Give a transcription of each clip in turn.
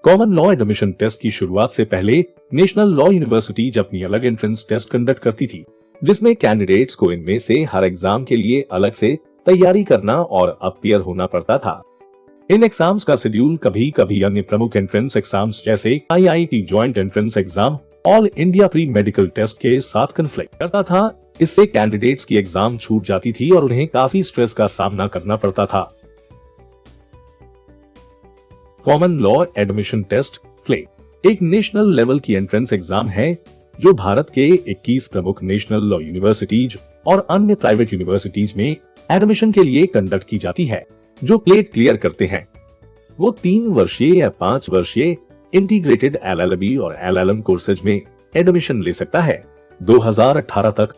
Common law admission test की शुरुआत से पहले नेशनल लॉ यूनिवर्सिटीज अपनी अलग एंट्रेंस टेस्ट कंडक्ट करती थी, जिसमें कैंडिडेट्स को इनमें से हर एग्जाम के लिए अलग से तैयारी करना और अपीयर होना पड़ता था। इन एग्जाम्स का शेड्यूल कभी कभी अन्य प्रमुख एंट्रेंस एग्जाम्स जैसे IIT joint entrance exam, all India pre medical test के साथ कन्फ्लिक्ट करता था। इससे कैंडिडेट्स की एग्जाम छूट जाती थी और उन्हें काफी स्ट्रेस का सामना करना पड़ता था। Common law admission test CLAT एक नेशनल लेवल की एंट्रेंस एग्जाम है जो भारत के 21 प्रमुख नेशनल लॉ यूनिवर्सिटीज और अन्य प्राइवेट यूनिवर्सिटीज में एडमिशन के लिए कंडक्ट की जाती है। जो क्लेट क्लियर करते हैं वो 3 वर्षीय या 5 वर्षीय इंटीग्रेटेड LLB और LLM कोर्सेज में एडमिशन ले सकता है। 2018 तक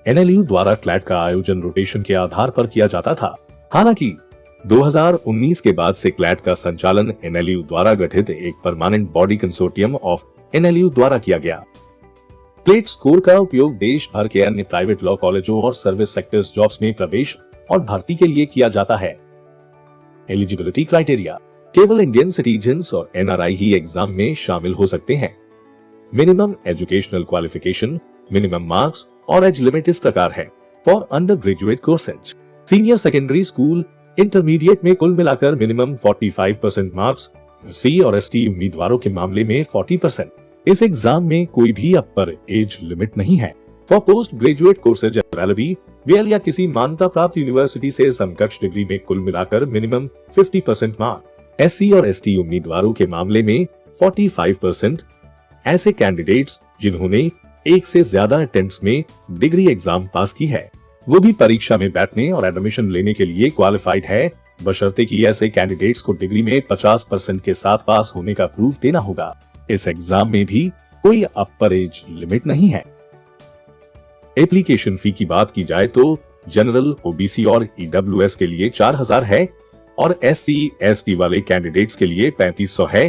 NLU द्वारा क्लैट का आयोजन रोटेशन के आधार पर किया जाता था। हालांकि 2019 के बाद से क्लैट का संचालन NLU द्वारा गठित एक permanent body consortium of NLU द्वारा किया गया। क्लेट स्कोर का उपयोग देश भर के अन्य प्राइवेट लॉ कॉलेजों और सर्विस सेक्टर्स जॉब्स में प्रवेश और भर्ती के लिए किया जाता है। एलिजिबिलिटी क्राइटेरिया केवल इंडियन सिटीजन्स और NRI ही एग्जाम में शामिल हो सकते हैं। Minimum educational qualification, minimum marks और एज लिमिट इस प्रकार है। For under graduate courses, senior secondary school, intermediate में कुल मिलाकर मिनिमम 45% मार्क्स, C और ST उम्मीदवारों के मामले में 40%। इस एग्जाम में कोई भी अपर एज लिमिट नहीं है। For post graduate courses LLB, BL या किसी मान्यता प्राप्त यूनिवर्सिटी से समकक्ष डिग्री में कुल मिलाकर मिनिमम 50% मार्क, SC और ST उम्मीदवारों के मामले में 45%। ऐसे कैंडिडेट्स जिन्होंने एक से ज्यादा अटेम्प्ट्स में डिग्री एग्जाम पास की है, वो भी परीक्षा में बैठने और एडमिशन लेने के लिए क्वालिफाइड है, बशर्ते कि ऐसे कैंडिडेट्स को डिग्री में 50% के साथ पास होने का प्रूफ देना होगा। इस एग्जाम में भी कोई अपर एज लिमिट नहीं है। एप्लीकेशन फी की बात की जाए तो जनरल, OBC और EWS के लिए 4000 है और SC ST वाले कैंडिडेट्स के लिए 3500 है।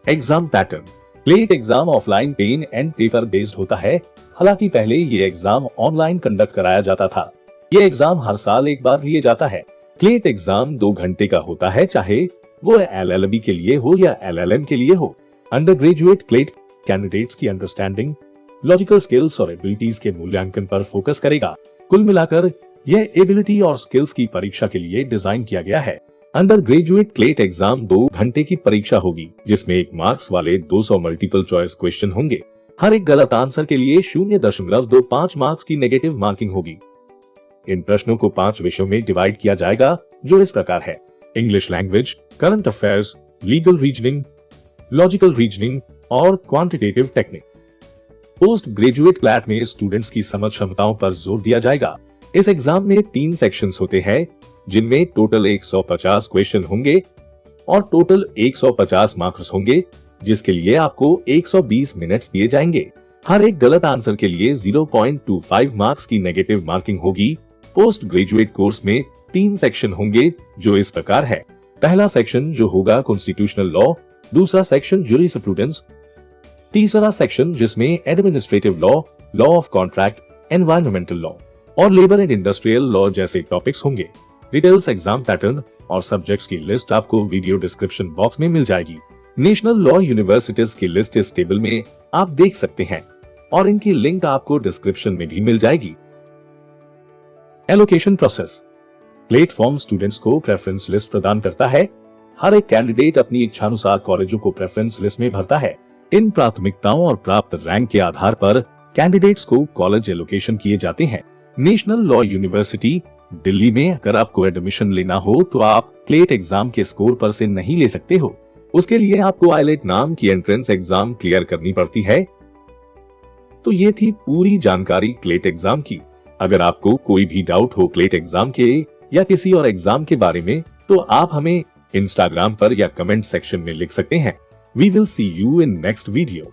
Exam pattern CLAT exam offline pen and paper based होता है। हालांकि पहले ये एग्जाम ऑनलाइन कंडक्ट कराया जाता था। ये एग्जाम हर साल एक बार लिए जाता है। क्लेट एग्जाम 2 घंटे का होता है, चाहे वो LLB के लिए हो या LLM के लिए हो। अंडर ग्रेजुएट क्लेट कैंडिडेट्स की अंडरस्टैंडिंग, लॉजिकल स्किल्स और एबिलिटीज के मूल्यांकन पर फोकस करेगा। कुल मिलाकर यह एबिलिटी और स्किल्स की परीक्षा के लिए डिजाइन किया गया है। अंडर ग्रेजुएट क्लेट एग्जाम 2 घंटे की परीक्षा होगी, जिसमें 1 मार्क्स वाले 200 मल्टीपल चॉइस क्वेश्चन होंगे। हर एक गलत आंसर के लिए 0.25 मार्क्स की नेगेटिव मार्किंग होगी। इन प्रश्नों को 5 विषयों में डिवाइड किया जाएगा, जो इस प्रकार है: English language, current affairs, legal reasoning, logical reasoning और quantitative technique. Post graduate CLAT में स्टूडेंट्स की समझ क्षमताओं पर जोर दिया जाएगा। इस एग्जाम में 3 सेक्शंस होते हैं, जिनमें टोटल 150 क्वेश्चन होंगे और टोटल 150 मार्क्स होंगे, जिसके लिए आपको 120 मिनट्स दिए जाएंगे। हर एक गलत आंसर के लिए 0.25 मार्क्स की नेगेटिव मार्किंग होगी। पोस्ट ग्रेजुएट कोर्स में 3 सेक्शन होंगे, जो इस प्रकार है: पहला सेक्शन जो होगा कॉन्स्टिट्यूशनल लॉ, दूसरा सेक्शन ज्यूरिस्प्रूडेंस, तीसरा सेक्शन जिसमें administrative law, law of contract, environmental law और लेबर एंड इंडस्ट्रियल लॉ जैसे टॉपिक्स होंगे। डिटेल्स, एग्जाम पैटर्न और सब्जेक्ट्स की लिस्ट आपको वीडियो डिस्क्रिप्शन बॉक्स में मिल जाएगी। नेशनल लॉ यूनिवर्सिटीज की लिस्ट इस टेबल में आप देख सकते हैं और इनकी लिंक आपको डिस्क्रिप्शन में भी मिल जाएगी। एलोकेशन प्रोसेस प्लेटफॉर्म स्टूडेंट्स को प्रेफरेंस लिस्ट प्रदान करता है। हर एक कैंडिडेट अपनी इच्छानुसार कॉलेजों को प्रेफरेंस लिस्ट में भरता है। इन प्राथमिकताओं और प्राप्त रैंक के आधार पर कैंडिडेट्स को कॉलेज एलोकेशन किए जाते हैं। नेशनल लॉ यूनिवर्सिटी दिल्ली में अगर आपको एडमिशन लेना हो तो आप क्लेट एग्जाम के स्कोर पर से नहीं ले सकते हो। उसके लिए आपको आईलेट नाम की एंट्रेंस एग्जाम क्लियर करनी पड़ती है। तो ये थी पूरी जानकारी क्लेट एग्जाम की। अगर आपको कोई भी डाउट हो क्लेट एग्जाम के या किसी और एग्जाम के बारे में, तो आप हमें इंस्टाग्राम पर या कमेंट सेक्शन में लिख सकते हैं। We will see you in next video.